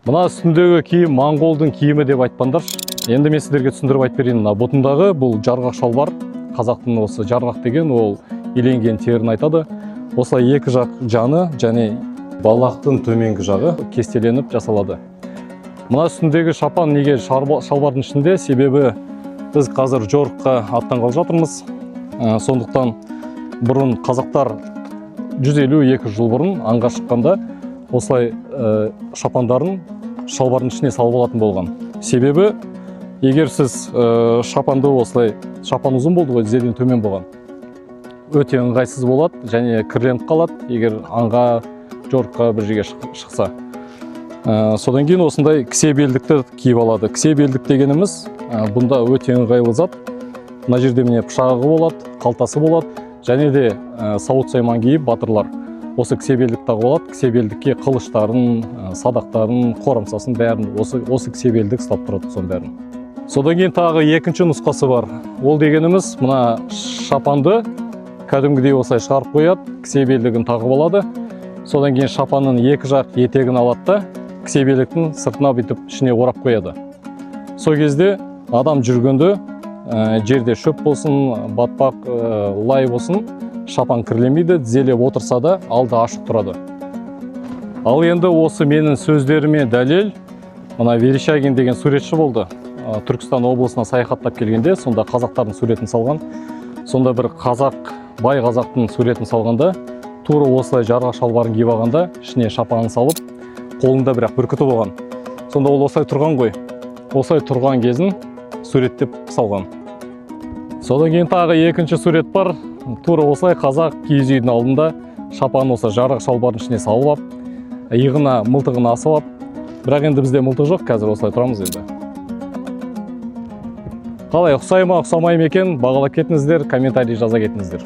Мына үстіндегі киім моңғолдың киімі деп айтпаңдар. Енді мен сіздерге түсіндіріп айтып берейін. Мына бұтындағы бұл жарғақ шалбар. Қазақтың осы жарғақ деген ол иленген терін айтады. Осылай екі жақ жаны және балақтың төменгі жағы кестеленіп жасалады. Мына үстіндегі шапан неге шалбардың ішінде? Себебі біз қазір жорыққа аттанғалы жатырмыз. Сондықтан бұрын қазақтар 150-200 жыл бұрын аңға шыққанда осылай шапандарын шалбардың ішіне салып алатын болған. Себебі егер сіз шапанды осылай, шапан ұзын болды ғой, тізеден төмен болған, өте ыңғайсыз болады және кірленіп қалады, егер аңға жорыққа бір жерге шықса. Содан кейін осындай кісе белдікті киіп алады. Кісе белдік дегеніміз бұнда өте ыңғайлы зат. Мына жерде міне пышағы болады, қалтасы болады, және де сауыт сайман киіп батырлар осы кісе белдік тағып алады. Кісе белдікке қылыштарын, садақтарын, қорамсасын бәрін осы кісе белдік ұстап тұрады, соның бәрін. Содан кейін тағы екінші нұсқасы бар. Ол дегеніміз мына шапанды кәдімгідей осылай шығарып қояды, кісе белдігін тағып алады. Содан кейін шапанның екі жақ етегін алады да кісе белдіктің сыртына бүйтіп ішіне орап қояды. Сол кезде адам жүргенде жерде шөп болсын, батпақ, лай болсын, шапан кірлемейді, тізелеп отырса да алды ашық тұрады. Ал енді осы менің сөздеріме дәлел, мына Верещагин деген суретші болды. Түркістан облысына саяхаттап келгенде, сонда қазақтардың суретін салған. Сонда бір бай қазақтың суретін салғанда, тура осылай жарғақ шалбарын киіп алғанда, ішіне шапанын салып, қолында бірақ бүркіті болған. Сонда ол осылай тұрған ғой. Осылай тұрған кезін суреттеп салған. Содан кейін тағы екінші сурет бар. Тура осылай қазақ киіз үйдің алдында шапанын осы жарғақ шалбардың ішіне салып алып, иығына мылтығын асып алып, бірақ енді бізде мылтық жоқ, қазір осылай тұрамыз енді. Қалай, ұқсай ма, ұқсамай ма екен, бағалап кетіңіздер, комментарий жаза кетіңіздер.